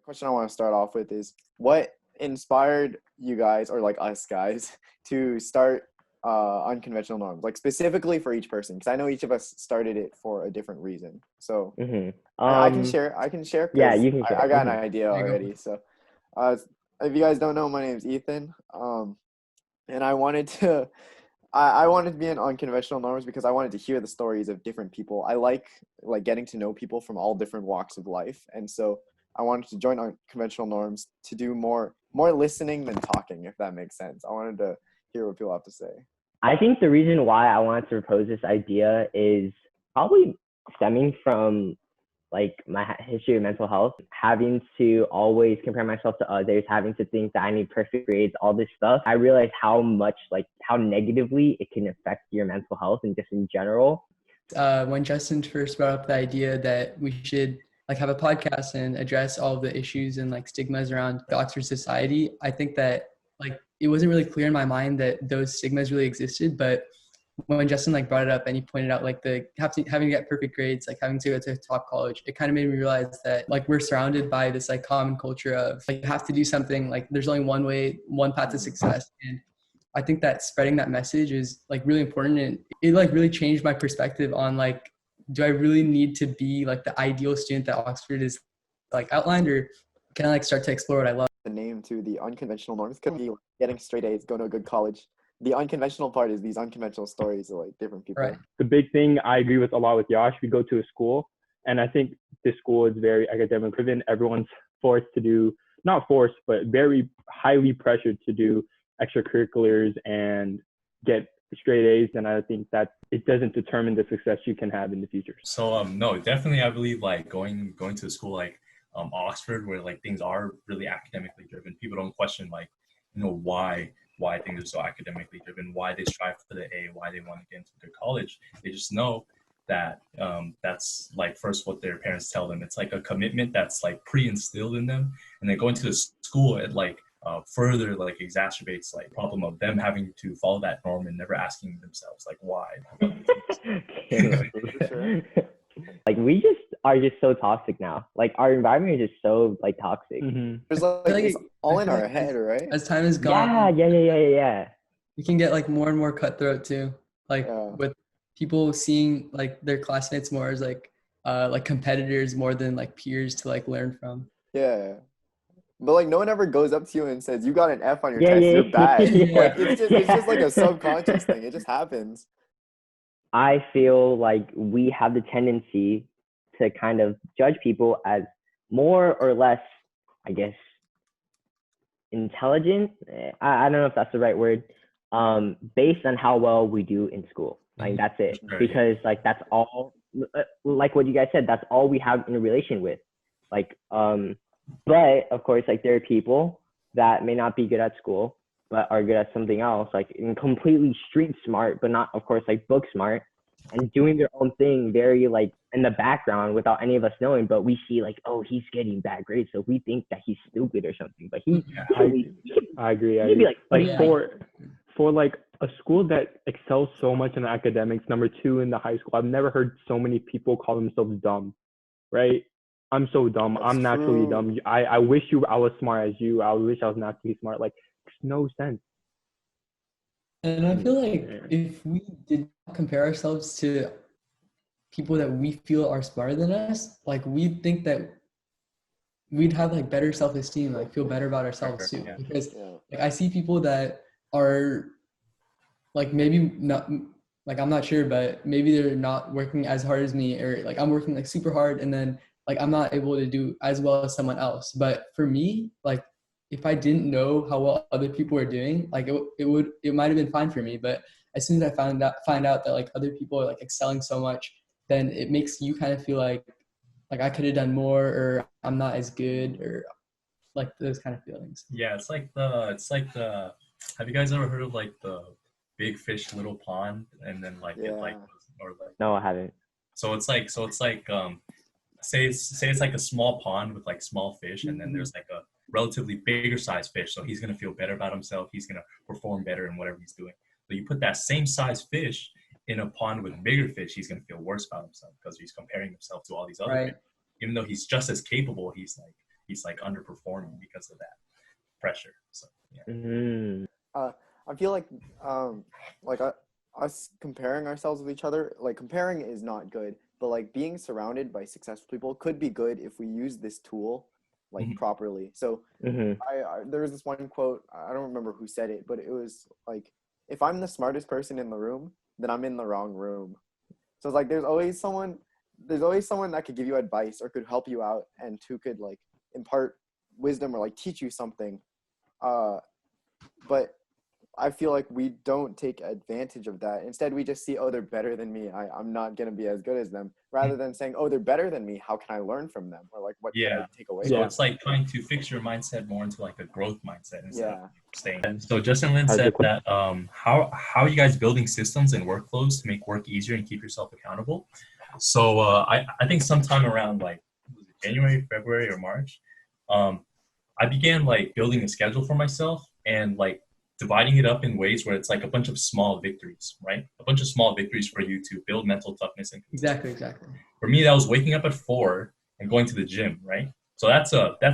question I want to start off with is what inspired you guys or like us guys to start unconventional norms, like specifically for each person, because I know each of us started it for a different reason. So I can share. I can share Yeah, because you can share. I got an idea There you go. already. So uh, if you guys don't know, my name's Ethan. And I wanted to. I wanted to be in unconventional norms because I wanted to hear the stories of different people. I like getting to know people from all different walks of life, and so I wanted to join unconventional norms to do more listening than talking, if that makes sense. I wanted to hear what people have to say. I think the reason why I wanted to propose this idea is probably stemming from like my history of mental health, having to always compare myself to others, having to think that I need perfect grades, all this stuff. I realized how much, like how negatively it can affect your mental health and just in general. When Justin first brought up the idea that we should like have a podcast and address all of the issues and like stigmas around the Oxford Society, I think that like it wasn't really clear in my mind that those stigmas really existed, but when Justin like brought it up and he pointed out like the having to get perfect grades, like having to go to a top college, it kind of made me realize that like we're surrounded by this like common culture of like you have to do something, like there's only one way, one path to success. And I think that spreading that message is like really important, and it like really changed my perspective on like, do I really need to be like the ideal student that Oxford is like outlined, or can I like start to explore what I love? The name to the unconventional norms could be getting straight A's, going to a good college. The unconventional part is these unconventional stories of like different people. Right. The big thing I agree with a lot with Yash. We go to a school, and I think this school is very academic driven. Everyone's forced to do, not forced, but very highly pressured to do extracurriculars and get straight A's. And I think that it doesn't determine the success you can have in the future. So no, definitely I believe like going to a school like Oxford, where like things are really academically driven. People don't question like, why things are so academically driven, why they strive for the A, why they want to get into a good college. They just know that that's like first what their parents tell them. It's like a commitment that's like pre-instilled in them, and then going to the school, it like further like exacerbates like problem of them having to follow that norm and never asking themselves like why. Like we just are just so toxic now. Like our environment is just so like toxic. There's like it's all in our head, right? As time has gone, Yeah. you can get like more and more cutthroat too. Like with people seeing like their classmates more as like competitors more than like peers to like learn from. Yeah. But like no one ever goes up to you and says you got an F on your test, you're bad. Like it's just like a subconscious thing. It just happens. I feel like we have the tendency to kind of judge people as more or less, I guess, intelligent. I don't know if that's the right word. Based on how well we do in school. Like that's it. Because like that's all, like what you guys said, that's all we have in a relation with. Like, but of course, like there are people that may not be good at school, but are good at something else, like in completely street smart, but not, of course, like book smart, and doing their own thing very like in the background without any of us knowing. But we see like, oh, he's getting bad grades, so we think that he's stupid or something. But I agree. For like a school that excels so much in academics, number 2 in the high school, I've never heard so many people call themselves dumb, right? I'm so dumb. I'm naturally dumb. I wish I was smart as you. I wish I was naturally smart. Like, it's no sense. And I feel like if we did not compare ourselves to people that we feel are smarter than us, like we'd think that we'd have like better self-esteem, like feel better about ourselves too. Because like I see people that are like maybe not, like I'm not sure, but maybe they're not working as hard as me, or like I'm working like super hard and then like I'm not able to do as well as someone else. But for me, like if I didn't know how well other people are doing, like it might have been fine for me. But as soon as I find out that like other people are like excelling so much, then it makes you kind of feel like I could have done more, or I'm not as good, or like those kind of feelings. Yeah, it's like the have you guys ever heard of like the big fish little pond, and then like it like, or like, no, I haven't. So it's like say it's like a small pond with like small fish, and then there's like a relatively bigger size fish, so he's gonna feel better about himself, he's gonna perform better in whatever he's doing. But you put that same size fish in a pond with bigger fish, he's gonna feel worse about himself because he's comparing himself to all these other fish. Even though he's just as capable, he's like, he's like underperforming because of that pressure. So yeah. Mm-hmm. I feel like us comparing ourselves with each other, like comparing is not good, but like being surrounded by successful people could be good if we use this tool like properly. So there was this one quote, I don't remember who said it, but it was like, if I'm the smartest person in the room, then I'm in the wrong room. So it's like there's always someone that could give you advice or could help you out and who could like impart wisdom or like teach you something. But I feel like we don't take advantage of that. Instead, we just see, oh, they're better than me. I'm not going to be as good as them. Rather than saying, oh, they're better than me. How can I learn from them? Or like, what can I take away from them? It's like trying to fix your mindset more into like a growth mindset instead of staying. And so Justin Lin said that how are you guys building systems and workflows to make work easier and keep yourself accountable? So I think sometime around like January, February, or March, I began like building a schedule for myself and like dividing it up in ways where it's like a bunch of small victories, right? A bunch of small victories for you to build mental toughness and consistency. Exactly. For me, that was waking up at 4 and going to the gym, right? So that's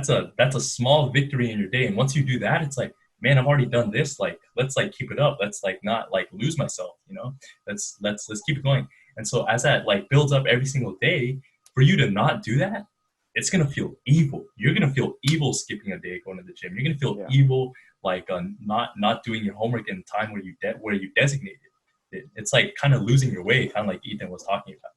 a small victory in your day. And once you do that, it's like, man, I've already done this. Like, let's like keep it up. Let's like not like lose myself, you know? Let's keep it going. And so as that like builds up every single day, for you to not do that, it's gonna feel evil. You're gonna feel evil skipping a day going to the gym. You're gonna feel evil like not doing your homework in the time where you designated it. It's like kind of losing your way, kind of like Ethan was talking about.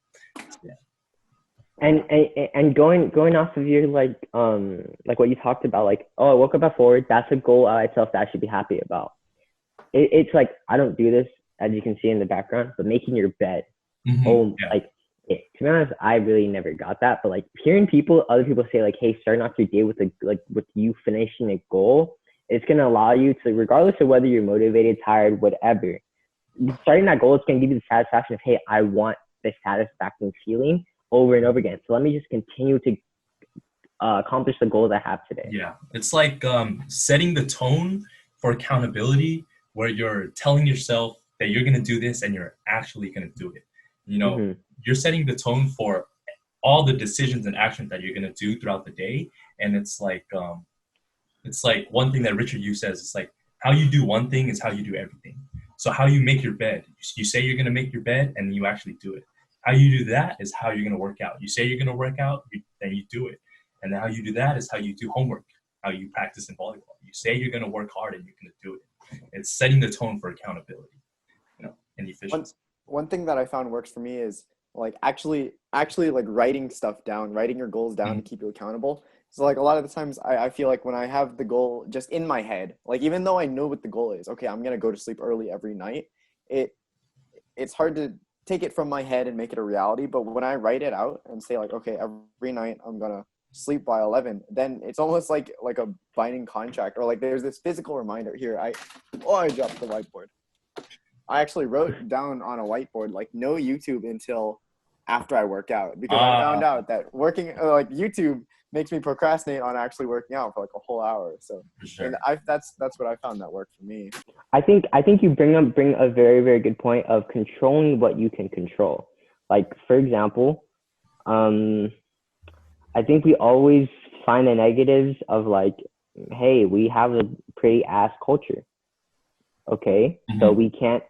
And going off of your like what you talked about, like, oh, I woke up at 4, that's a goal I myself that I should be happy about. It's like, I don't do this, as you can see in the background, but making your bed. To be honest, I really never got that, but like hearing other people say like, hey, starting off your day with with you finishing a goal, it's going to allow you to, regardless of whether you're motivated, tired, whatever, starting that goal is going to give you the satisfaction of, hey, I want this satisfaction feeling over and over again. So let me just continue to accomplish the goals I have today. Yeah, it's like setting the tone for accountability, where you're telling yourself that you're going to do this and you're actually going to do it. You know, you're setting the tone for all the decisions and actions that you're going to do throughout the day. And it's like one thing that Richard Yu says, it's like how you do one thing is how you do everything. So how you make your bed, you say you're going to make your bed and you actually do it. How you do that is how you're going to work out. You say you're going to work out, then you do it. And how you do that is how you do homework, how you practice in volleyball. You say you're going to work hard and you're going to do it. It's setting the tone for accountability, you know, and efficiency. One thing that I found works for me is like actually like writing stuff down, writing your goals down to keep you accountable. So like a lot of the times I feel like when I have the goal just in my head, like even though I know what the goal is, okay, I'm going to go to sleep early every night, it's hard to take it from my head and make it a reality. But when I write it out and say like, okay, every night I'm going to sleep by 11, then it's almost like a binding contract, or like there's this physical reminder here. I dropped the whiteboard. I actually wrote down on a whiteboard, like, no YouTube until after I work out, because I found out that working like YouTube makes me procrastinate on actually working out for like a whole hour. So and that's what I found that worked for me. I think you bring a very, very good point of controlling what you can control. Like, for example, I think we always find the negatives of like, hey, we have a pretty ass culture. Okay, so we can't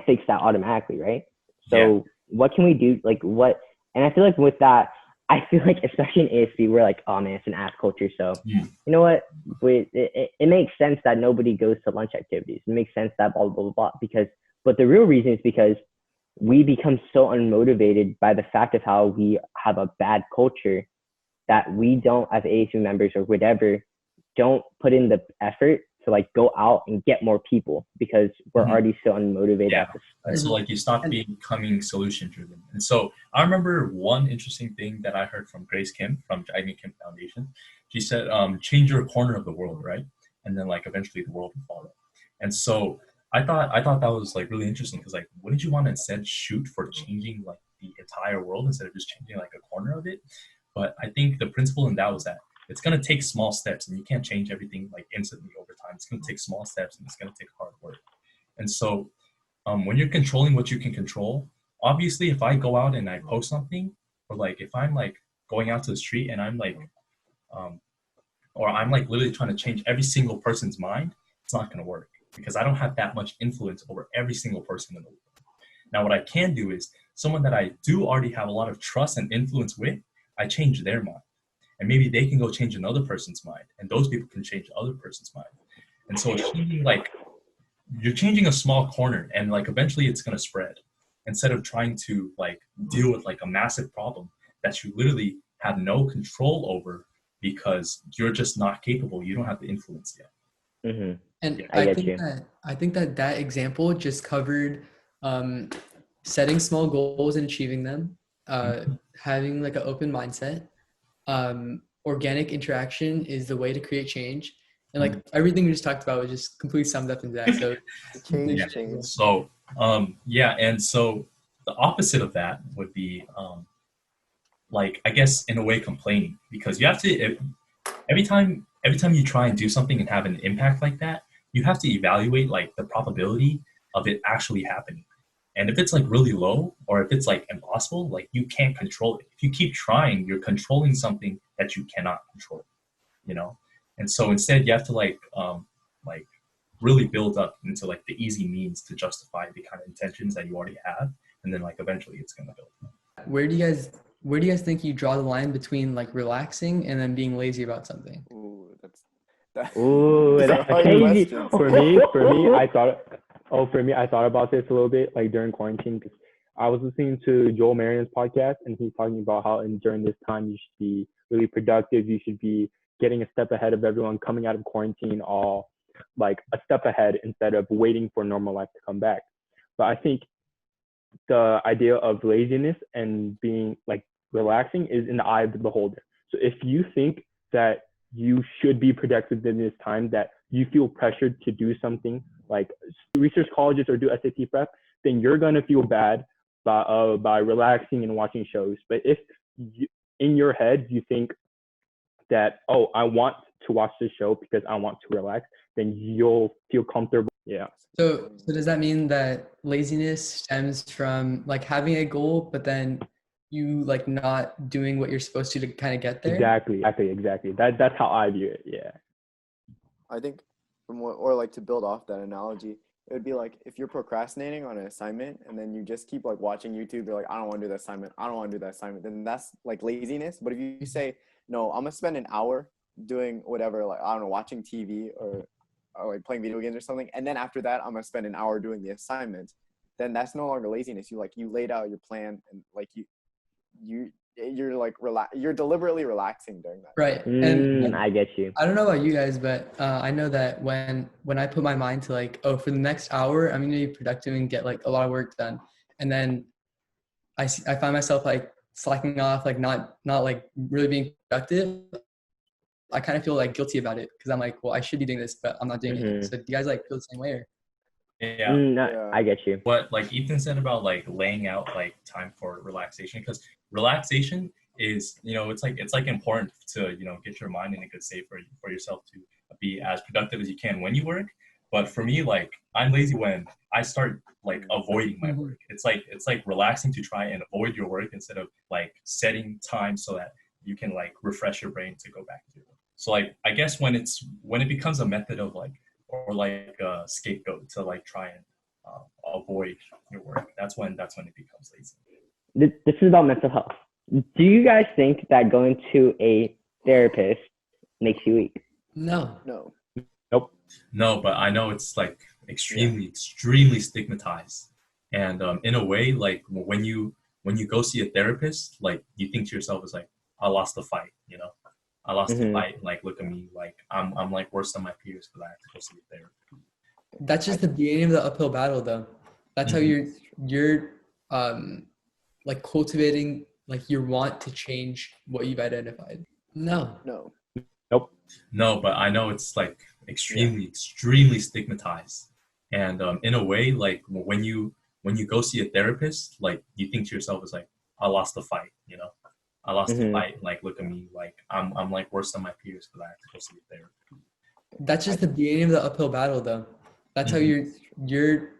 fix that automatically, right? So what can we do? Like what? And I feel like with that, I feel like especially in ASB, we're like, oh man, it's an ass culture. So you know what? It makes sense that nobody goes to lunch activities. It makes sense that blah blah blah blah. But the real reason is because we become so unmotivated by the fact of how we have a bad culture that we don't, as ASB members or whatever, don't put in the effort to like go out and get more people because we're already so unmotivated. So like you stop becoming solution driven. And so I remember one interesting thing that I heard from Grace Kim from Jaime Kim Foundation. She said, change your corner of the world, right? And then like eventually the world will follow. And so I thought that was like really interesting, because like, wouldn't you want to instead shoot for changing like the entire world instead of just changing like a corner of it? But I think the principle in that was that it's going to take small steps, and you can't change everything like instantly over time. It's going to take small steps, and it's going to take hard work. And so when you're controlling what you can control, obviously if I go out and I post something, or like if I'm like going out to the street and I'm like or I'm like literally trying to change every single person's mind, it's not going to work because I don't have that much influence over every single person in the world. Now, what I can do is someone that I do already have a lot of trust and influence with, I change their mind. And maybe they can go change another person's mind, and those people can change the other person's mind. And so it's changing, like, you're changing a small corner, and like eventually it's going to spread. Instead of trying to like deal with like a massive problem that you literally have no control over because you're just not capable. You don't have the influence yet. Mm-hmm. And Yeah, I think that example just covered setting small goals and achieving them, having like an open mindset, organic interaction is the way to create change. And like everything we just talked about was just completely summed up in that. So change. So and so the opposite of that would be like, I guess in a way, complaining, because you have to every time you try and do something and have an impact like that, you have to evaluate like the probability of it actually happening. And if it's like really low, or if it's like impossible, like you can't control it. If you keep trying, you're controlling something that you cannot control, you know? And so instead you have to like really build up into like the easy means to justify the kind of intentions that you already have. And then like eventually it's going to build up. Where do you guys think you draw the line between like relaxing and then being lazy about something? Ooh, that's crazy. For me, I thought about this a little bit like during quarantine, because I was listening to Joel Marion's podcast, and he's talking about how during this time you should be really productive. You should be getting a step ahead of everyone coming out of quarantine, all like a step ahead instead of waiting for normal life to come back. But I think the idea of laziness and being like relaxing is in the eye of the beholder. So if you think that you should be productive in this time, that you feel pressured to do something like research colleges or do SAT prep, then you're going to feel bad by relaxing and watching shows. But if you, in your head you think that, oh, I want to watch this show because I want to relax, then you'll feel comfortable. Yeah. So does that mean that laziness stems from like having a goal, but then you like not doing what you're supposed to kind of get there? Exactly. That's how I view it. Yeah. I think or like to build off that analogy, it would be like if you're procrastinating on an assignment and then you just keep like watching YouTube, you're like, I don't want to do that assignment, then that's like laziness. But if you say, no, I'm gonna spend an hour doing whatever, like, I don't know, watching TV or like playing video games or something, and then after that I'm gonna spend an hour doing the assignment, then that's no longer laziness. You laid out your plan, and like you're like you're deliberately relaxing during that. Right. And I get you. I don't know about you guys, but I know that when I put my mind to like, oh, for the next hour I'm gonna be productive and get like a lot of work done, and then I find myself like slacking off, like not like really being productive, I kind of feel like guilty about it because I'm like, well, I should be doing this, but I'm not doing it. So do you guys like feel the same way? Or? Yeah. I get you. What like Ethan said about like laying out like time for relaxation, because relaxation is, it's like important to, get your mind in a good state for yourself to be as productive as you can when you work. But for me, like, I'm lazy when I start like avoiding my work. It's like relaxing to try and avoid your work instead of like setting time so that you can like refresh your brain to go back to it. So like, I guess when it becomes a method of like, or like a scapegoat to like try and avoid your work, that's when it becomes lazy. This is about mental health. Do you guys think that going to a therapist makes you weak? No. Nope. No, but I know it's like extremely stigmatized, and in a way, like when you go see a therapist, like you think to yourself, it's like, I lost the fight, I lost the fight. Like, look at me, like I'm like worse than my peers because I have to go see a therapist. That's just the beginning of the uphill battle, though. That's how you're like cultivating like your want to change what you've identified. No. Nope. No, but I know it's like extremely stigmatized, and in a way, like when you go see a therapist, like you think to yourself, it's like, I lost the fight, I lost the fight. Like, look at me, like I'm like worse than my peers because I have to go see a therapist. That's just the beginning of the uphill battle, though. That's how you're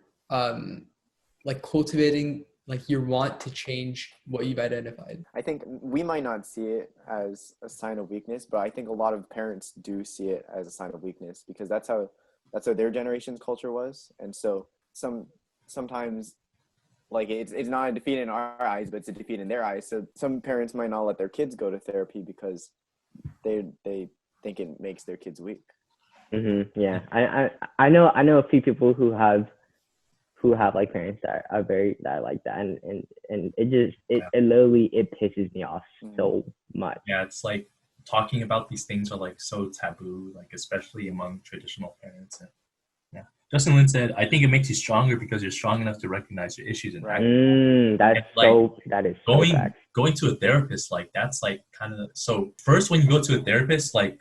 like cultivating like your want to change what you've identified. I think we might not see it as a sign of weakness, but I think a lot of parents do see it as a sign of weakness because that's how their generation's culture was. And so sometimes like it's not a defeat in our eyes, but it's a defeat in their eyes. So some parents might not let their kids go to therapy because they think it makes their kids weak. Yeah, I know a few people who have like parents that are like that, and it literally pisses me off so much. Yeah, it's like talking about these things are like so taboo, like especially among traditional parents. And yeah, Justin Lin said, "I think it makes you stronger because you're strong enough to recognize your issues and act." That is going to a therapist, like that's like kind of so. First, when you go to a therapist, like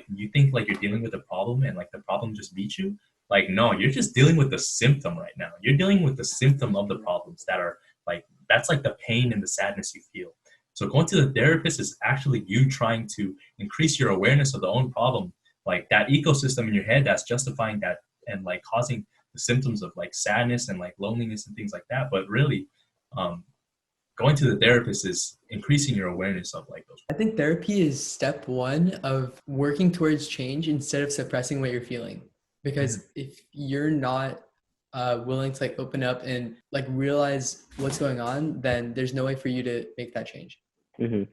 you think like you're dealing with a problem and like the problem just beats you. Like, no, you're just dealing with the symptom right now. You're dealing with the symptom of the problems that are like, that's like the pain and the sadness you feel. So going to the therapist is actually you trying to increase your awareness of the own problem, like that ecosystem in your head that's justifying that and like causing the symptoms of like sadness and like loneliness and things like that. But really, going to the therapist is increasing your awareness of like those. I think therapy is step one of working towards change instead of suppressing what you're feeling. Because if you're not willing to like open up and like realize what's going on, then there's no way for you to make that change. And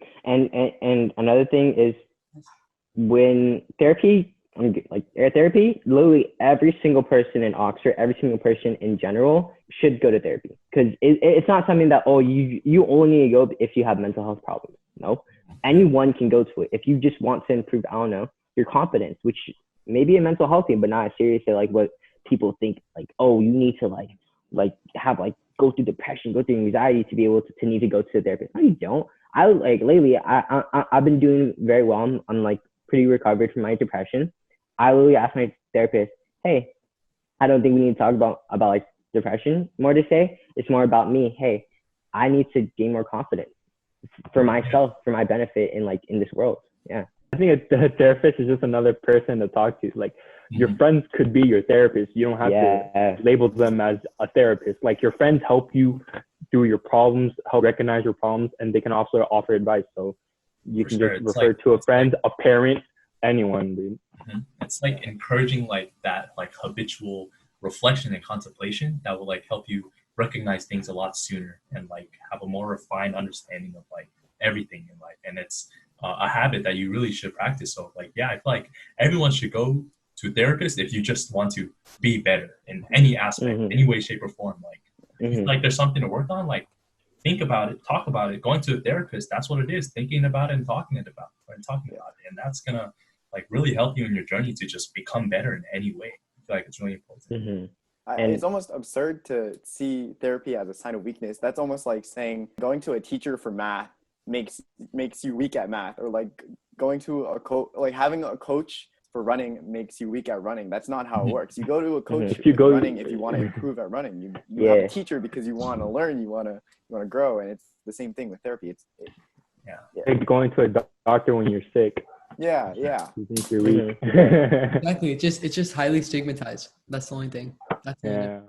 another thing is when therapy, literally every single person in Oxford, every single person in general should go to therapy, because it's not something that you only need to go if you have mental health problems. No, anyone can go to it if you just want to improve, I don't know, your confidence, which may be a mental health thing, but not as serious as like what people think, like, oh, you need to like have like go through depression, go through anxiety to be able to need to go to a therapist. No, you don't. I like lately I've been doing very well. I'm like pretty recovered from my depression. I literally asked my therapist, hey, I don't think we need to talk about like depression more to say. It's more about me. Hey, I need to gain more confidence for myself, for my benefit in this world. Yeah. I think a therapist is just another person to talk to. Like your friends could be your therapist. You don't have to label them as a therapist. Like your friends help you through your problems, help recognize your problems, and they can also offer advice. So you can just refer to a friend, a parent, anyone, dude. It's like encouraging like that like habitual reflection and contemplation that will like help you recognize things a lot sooner and like have a more refined understanding of like everything in life. And it's a habit that you really should practice. So like, yeah, I feel like everyone should go to a therapist if you just want to be better in any aspect, any way, shape, or form. Like, like there's something to work on, like think about it, talk about it. Going to a therapist, that's what it is, thinking about it and talking about it. And that's gonna like really help you in your journey to just become better in any way. I feel like it's really important. It's almost absurd to see therapy as a sign of weakness. That's almost like saying going to a teacher for math makes you weak at math, or like going to having a coach for running makes you weak at running. That's not how it works. You go to a coach for running if you want to improve at running. You have a teacher because you want to learn, you want to grow, and it's the same thing with therapy. Like going to a doctor when you're sick. Yeah. You think you're weak. Exactly. It's just highly stigmatized. That's the only thing. That's the only thing.